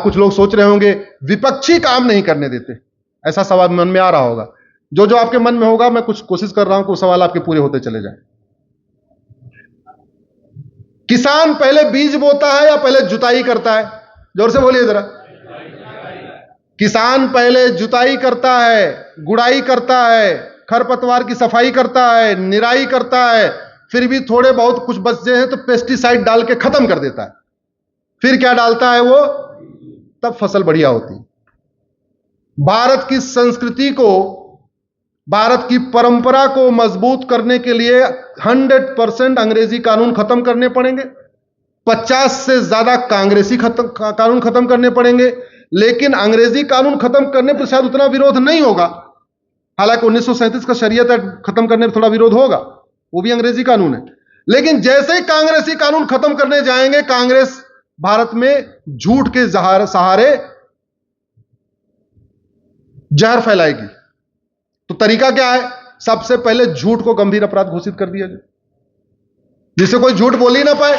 कुछ लोग सोच रहे होंगे विपक्षी काम नहीं करने देते, ऐसा सवाल मन में आ रहा होगा। जो जो आपके मन में होगा, मैं कुछ कोशिश कर रहा हूं कि सवाल आपके पूरे होते चले जाएं। किसान पहले बीज बोता है या पहले जुताई करता है? जोर से बोलिए जरा। किसान पहले जुताई करता है, गुड़ाई करता है, खरपतवार की सफाई करता है, निराई करता है, फिर भी थोड़े बहुत कुछ बचे हैं तो पेस्टिसाइड डाल के खत्म कर देता है। फिर क्या डालता है वो? तब फसल बढ़िया होती। भारत की संस्कृति को, भारत की परंपरा को मजबूत करने के लिए 100% अंग्रेजी कानून खत्म करने पड़ेंगे, 50 से ज्यादा कांग्रेसी कानून खत्म करने पड़ेंगे। लेकिन अंग्रेजी कानून खत्म करने पर शायद उतना विरोध नहीं होगा। हालांकि 1937 का शरीयत एक्ट खत्म करने पर थोड़ा विरोध होगा, वो भी अंग्रेजी कानून है। लेकिन जैसे ही कांग्रेसी कानून खत्म करने जाएंगे, कांग्रेस भारत में झूठ के सहारे जहर फैलाएगी। तो तरीका क्या है? सबसे पहले झूठ को गंभीर अपराध घोषित कर दिया जाए, जिससे कोई झूठ बोल ही ना पाए।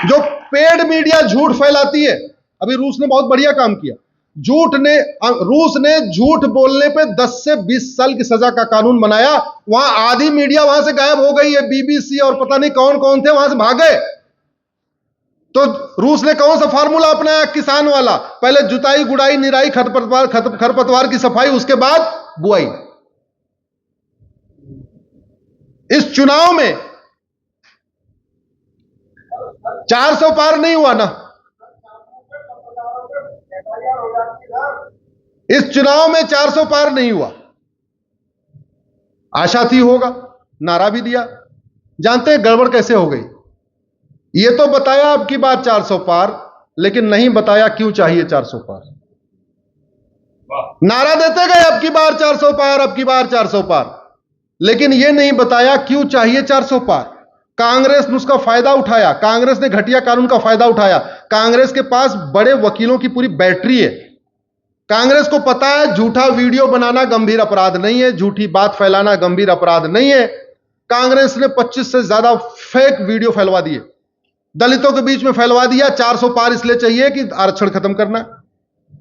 जो पेड मीडिया झूठ फैलाती है, अभी रूस ने बहुत बढ़िया काम किया। रूस ने झूठ बोलने पे 10 से 20 साल की सजा का कानून बनाया। वहां आधी मीडिया वहां से गायब हो गई है, बीबीसी और पता नहीं कौन कौन थे वहां से भागे। तो रूस ने कौन सा फार्मूला अपनाया? किसान वाला। पहले जुताई, गुड़ाई, निराई, खरपतवार की सफाई, उसके बाद बुआई। इस चुनाव में 400 पार नहीं हुआ ना। इस चुनाव में 400 पार नहीं हुआ। आशा थी होगा, नारा भी दिया। जानते हैं गड़बड़ कैसे हो गई? ये तो बताया अब की बार 400 पार, लेकिन नहीं बताया क्यों चाहिए 400 पार। नारा देते गए अब की बार 400 पार, अब की बार 400 पार, लेकिन यह नहीं बताया क्यों चाहिए 400 पार। कांग्रेस ने उसका फायदा उठाया, कांग्रेस ने घटिया कानून का फायदा उठाया। कांग्रेस के पास बड़े वकीलों की पूरी बैटरी है। कांग्रेस को पता है झूठा वीडियो बनाना गंभीर अपराध नहीं है, झूठी बात फैलाना गंभीर अपराध नहीं है। कांग्रेस ने 25 से ज्यादा फेक वीडियो फैलवा दिए, दलितों के बीच में फैलवा दिया। 400 पार इसलिए चाहिए कि आरक्षण खत्म करना।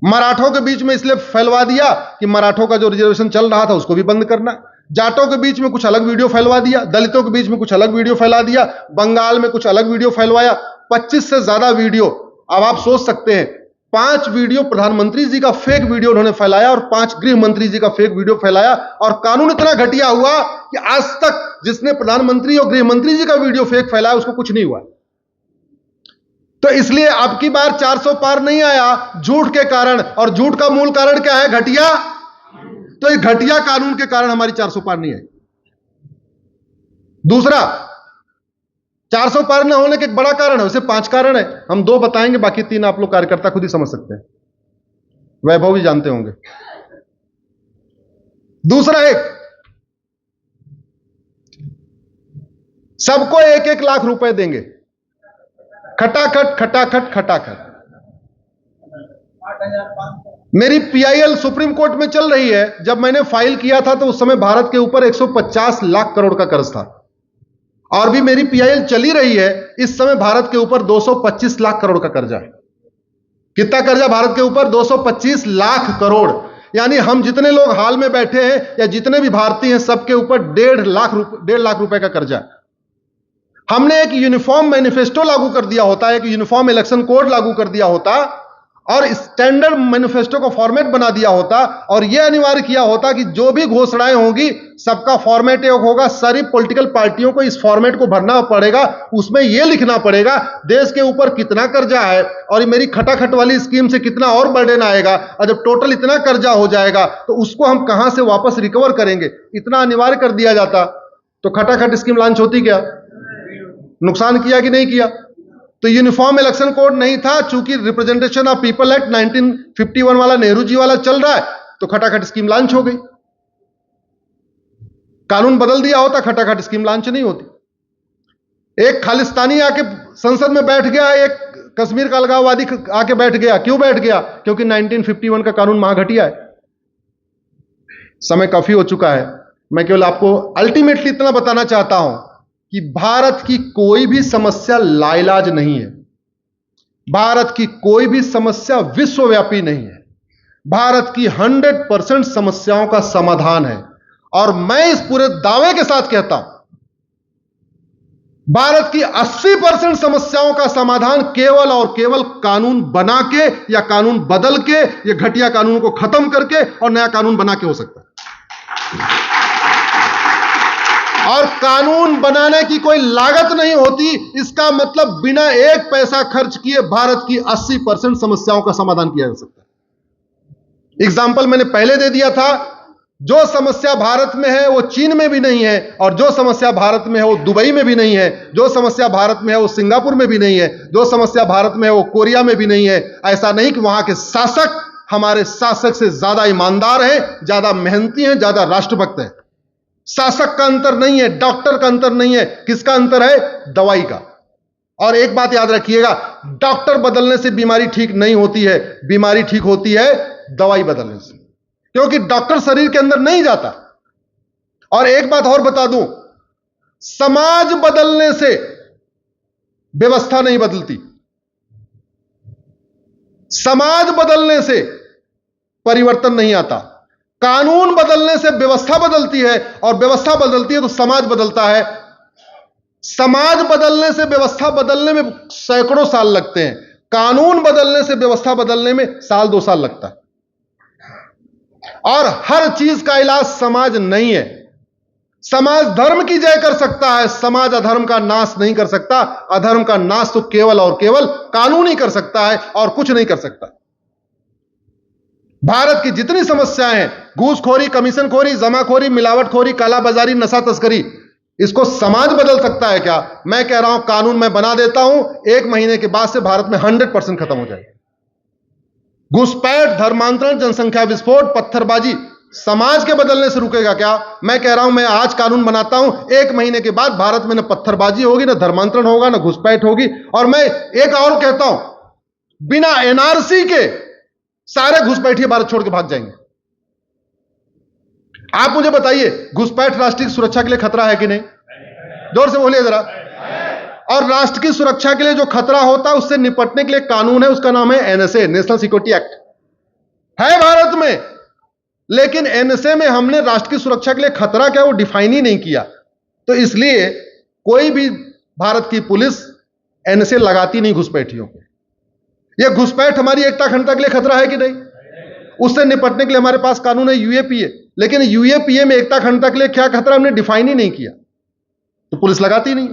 मराठों के बीच में इसलिए फैलवा दिया कि मराठों का जो रिजर्वेशन चल रहा था उसको भी बंद करना। जाटों के बीच में कुछ अलग वीडियो फैलवा दिया, दलितों के बीच में कुछ अलग वीडियो फैला दिया, बंगाल में कुछ अलग वीडियो फैलवाया। 25 से ज्यादा वीडियो। अब आप सोच सकते हैं, 5 वीडियो प्रधानमंत्री जी का फेक वीडियो उन्होंने फैलाया और 5 गृह मंत्री जी का फेक वीडियो फैलाया। और कानून इतना घटिया हुआ कि आज तक जिसने प्रधानमंत्री और गृह मंत्री जी का वीडियो फेक फैलाया उसको कुछ नहीं हुआ। तो इसलिए अब की बार 400 पार नहीं आया झूठ के कारण। और झूठ का मूल कारण क्या है? घटिया। तो इस घटिया कानून के कारण हमारी 400 पार नहीं आई। दूसरा, 400 पार न होने के एक बड़ा कारण है, वैसे 5 कारण है, हम 2 बताएंगे, बाकी 3 आप लोग कार्यकर्ता खुद ही समझ सकते हैं, वैभव भी जानते होंगे। दूसरा, सबको 1-1 लाख रुपए देंगे, खटाखट खटाखट खटाखट। मेरी पीआईएल सुप्रीम कोर्ट में चल रही है। जब मैंने फाइल किया था तो उस समय भारत के ऊपर 150 लाख करोड़ का कर्ज था, और भी मेरी पीआईएल चली रही है। इस समय भारत के ऊपर 225 लाख करोड़ का कर्जा है। कितना कर्जा भारत के ऊपर? 225 लाख करोड़। यानी हम जितने लोग हाल में बैठे हैं या जितने भी भारतीय हैं, सबके ऊपर 1.5 लाख रुपए का कर्जा है। हमने एक यूनिफॉर्म मैनिफेस्टो लागू कर दिया होता, एक यूनिफॉर्म इलेक्शन कोड लागू कर दिया होता और स्टैंडर्ड मैनिफेस्टो का फॉर्मेट बना दिया होता, और यह अनिवार्य किया होता कि जो भी घोषणाएं होंगी सबका फॉर्मेट एक होगा। सारी पॉलिटिकल पार्टियों को इस फॉर्मेट को भरना पड़ेगा। उसमें यह लिखना पड़ेगा देश के ऊपर कितना कर्जा है और मेरी खटाखट वाली स्कीम से कितना और बर्डन आएगा, और जब टोटल इतना कर्जा हो जाएगा तो उसको हम कहां से वापस रिकवर करेंगे। इतना अनिवार्य कर दिया जाता तो खटाखट स्कीम लॉन्च होती क्या? नुकसान किया कि नहीं किया? तो यूनिफॉर्म इलेक्शन कोड नहीं था, चूंकि रिप्रेजेंटेशन ऑफ पीपल एक्ट 1951 वाला नेहरू जी वाला चल रहा है, तो खटाखट स्कीम लॉन्च हो गई। कानून बदल दिया होता, खटाखट स्कीम लॉन्च नहीं होती। एक खालिस्तानी आके संसद में बैठ गया, एक कश्मीर का अलगाववादी आके बैठ गया। क्यों बैठ गया? क्योंकि 1951 का कानून महाघटिया है। समय काफी हो चुका है। मैं केवल आपको अल्टीमेटली इतना बताना चाहता हूं कि भारत की कोई भी समस्या लाइलाज नहीं है। भारत की कोई भी समस्या विश्वव्यापी नहीं है। भारत की 100% समस्याओं का समाधान है। और मैं इस पूरे दावे के साथ कहता हूं, भारत की 80% समस्याओं का समाधान केवल और केवल कानून बना के या कानून बदल के या घटिया कानून को खत्म करके और नया कानून बना के हो सकता है। और कानून बनाने की कोई लागत नहीं होती, इसका मतलब बिना एक पैसा खर्च किए भारत की 80% समस्याओं का समाधान किया जा सकता है। एग्जाम्पल मैंने पहले दे दिया था, जो समस्या भारत में है वो चीन में भी नहीं है, और जो समस्या भारत में है वो दुबई में भी नहीं है, जो समस्या भारत में है वो सिंगापुर में भी नहीं है, जो समस्या भारत में है वो कोरिया में भी नहीं है। ऐसा नहीं कि वहां के शासक हमारे शासक से ज्यादा ईमानदार हैं, ज्यादा मेहनती हैं, ज्यादा राष्ट्रभक्त हैं। शासक का अंतर नहीं है, डॉक्टर का अंतर नहीं है। किसका अंतर है? दवाई का। और एक बात याद रखिएगा, डॉक्टर बदलने से बीमारी ठीक नहीं होती है, बीमारी ठीक होती है दवाई बदलने से, क्योंकि डॉक्टर शरीर के अंदर नहीं जाता। और एक बात और बता दूं, समाज बदलने से व्यवस्था नहीं बदलती, समाज बदलने से परिवर्तन नहीं आता। कानून बदलने से व्यवस्था बदलती है, और व्यवस्था बदलती है तो समाज बदलता है। समाज बदलने से व्यवस्था बदलने में सैकड़ों साल लगते हैं, कानून बदलने से व्यवस्था बदलने में साल 2 साल लगता है। और हर चीज का इलाज समाज नहीं है। समाज धर्म की जय कर सकता है, समाज अधर्म का नाश नहीं कर सकता। अधर्म का नाश तो केवल और केवल कानून ही कर सकता है, और कुछ नहीं कर सकता। भारत की जितनी समस्याएं हैं, घूसखोरी, कमीशनखोरी, जमाखोरी, मिलावटखोरी, कालाबाजारी, नशा तस्करी, इसको समाज बदल सकता है क्या? मैं कह रहा हूं, कानून मैं बना देता हूं, 1 महीने के बाद से भारत में 100% खत्म हो जाएगा। घुसपैठ, धर्मांतरण, जनसंख्या विस्फोट, पत्थरबाजी समाज के बदलने से रुकेगा क्या? मैं कह रहा हूं, मैं आज कानून बनाता हूं, 1 महीने के बाद भारत में न पत्थरबाजी होगी, न धर्मांतरण होगा, न घुसपैठ होगी। और मैं एक और कहता हूं, बिना एनआरसी के सारे घुसपैठिए भारत छोड़ के भाग जाएंगे। आप मुझे बताइए, घुसपैठ राष्ट्रीय सुरक्षा के लिए खतरा है कि नहीं? जोर से बोलिए जरा। और राष्ट्र की सुरक्षा के लिए जो खतरा होता है, उससे निपटने के लिए कानून है, उसका नाम है एनएसए, नेशनल सिक्योरिटी एक्ट, है भारत में। लेकिन एनएसए में हमने राष्ट्र की सुरक्षा के लिए खतरा क्या वो डिफाइन ही नहीं किया। तो इसलिए कोई भी भारत की पुलिस एनएसए लगाती नहीं घुसपैठियों को। यह घुसपैठ हमारी एकता अखंडता के लिए खतरा है कि नहीं? उससे निपटने के लिए हमारे पास कानून है यूएपीए, लेकिन यूएपीए में एकता अखंडता के लिए क्या खतरा हमने डिफाइन ही नहीं किया, तो पुलिस लगाती नहीं।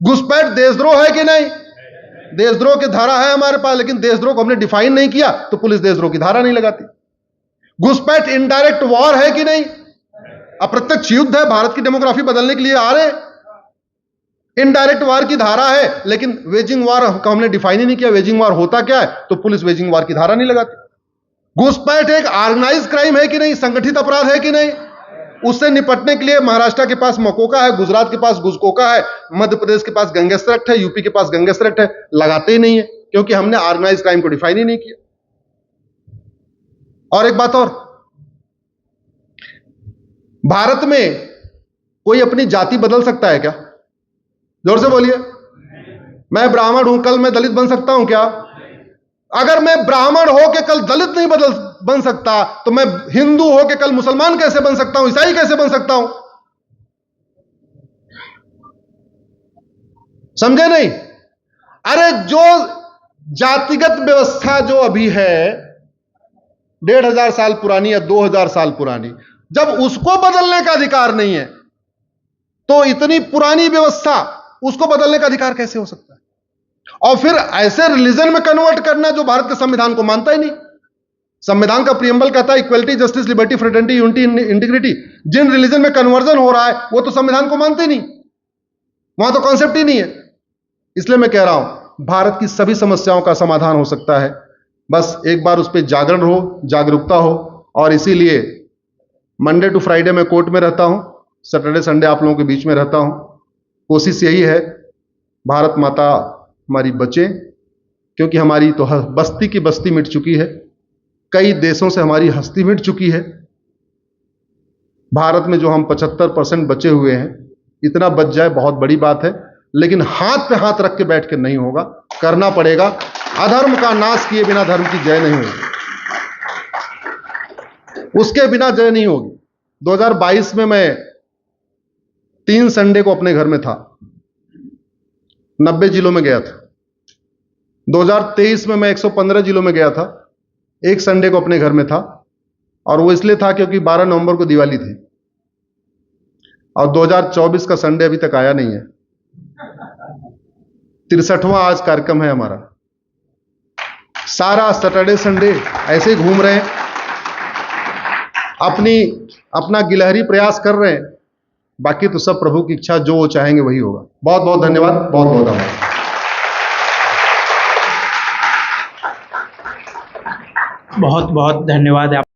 घुसपैठ देशद्रोह है कि नहीं? देशद्रोह की धारा है हमारे पास, लेकिन देशद्रोह को हमने डिफाइन नहीं किया, तो पुलिस देशद्रोह की धारा नहीं लगाती। घुसपैठ इनडायरेक्ट वॉर है कि नहीं? अप्रत्यक्ष युद्ध है, भारत की डेमोग्राफी बदलने के लिए आ रहे, इनडायरेक्ट वॉर की धारा है, लेकिन वेजिंग वॉर का हमने डिफाइन ही नहीं किया। वेजिंग वॉर होता क्या है, तो पुलिस वेजिंग वॉर की धारा नहीं लगाती। घुसपैठ एक ऑर्गेनाइज क्राइम है कि नहीं? संगठित अपराध है कि नहीं? उससे निपटने के लिए महाराष्ट्र के पास मकोका है, गुजरात के पास गुजकोका है, मध्य प्रदेश के पास गैंगस्टर एक्ट है, यूपी के पास गैंगस्टर एक्ट है, लगाते ही नहीं है, क्योंकि हमने ऑर्गेनाइज क्राइम को डिफाइन ही नहीं किया। और एक बात और, भारत में कोई अपनी जाति बदल सकता है क्या? जोर से बोलिए। मैं ब्राह्मण हूं, कल मैं दलित बन सकता हूं क्या? अगर मैं ब्राह्मण होकर कल दलित नहीं बन सकता, तो मैं हिंदू होकर कल मुसलमान कैसे बन सकता हूं, ईसाई कैसे बन सकता हूं? समझे नहीं? अरे जो जातिगत व्यवस्था जो अभी है 1500 साल पुरानी या 2000 साल पुरानी, जब उसको बदलने का अधिकार नहीं है, तो इतनी पुरानी व्यवस्था उसको बदलने का अधिकार कैसे हो सकता है? और फिर ऐसे रिलीजन में कन्वर्ट करना जो भारत के संविधान को मानता ही नहीं। संविधान का प्रीएम्बल कहता है equality, justice, liberty, fraternity, unity, integrity. जिन रिलीजन में कन्वर्जन हो रहा है वो तो संविधान को मानते ही नहीं, वहां तो कॉन्सेप्ट ही नहीं है। इसलिए मैं कह रहा हूं, भारत की सभी समस्याओं का समाधान हो सकता है, बस एक बार उस पर जागरण हो, जागरूकता हो। और इसीलिए मंडे टू फ्राइडे मैं कोर्ट में रहता हूं, सैटरडे संडे आप लोगों के बीच में रहता हूं। कोशिश यही है, भारत माता हमारी बचे, क्योंकि हमारी तो बस्ती की बस्ती मिट चुकी है, कई देशों से हमारी हस्ती मिट चुकी है। भारत में जो हम 75% बचे हुए हैं, इतना बच जाए बहुत बड़ी बात है। लेकिन हाथ पे हाथ रख के बैठ के नहीं होगा, करना पड़ेगा। अधर्म का नाश किए बिना धर्म की जय नहीं होगी, उसके बिना जय नहीं होगी। 2022 में मैं 3 संडे को अपने घर में था, 90 जिलों में गया था। 2023 में मैं 115 जिलों में गया था, 1 संडे को अपने घर में था, और वो इसलिए था क्योंकि 12 नवंबर को दिवाली थी, और 2024 का संडे अभी तक आया नहीं है। 63वां आज कार्यक्रम है हमारा। सारा सैटरडे संडे ऐसे ही घूम रहे हैं, अपना गिलहरी प्रयास कर रहे हैं। बाकी तो सब प्रभु की इच्छा, जो वो चाहेंगे वही होगा। बहुत बहुत धन्यवाद, बहुत बहुत आभार। बहुत बहुत धन्यवाद।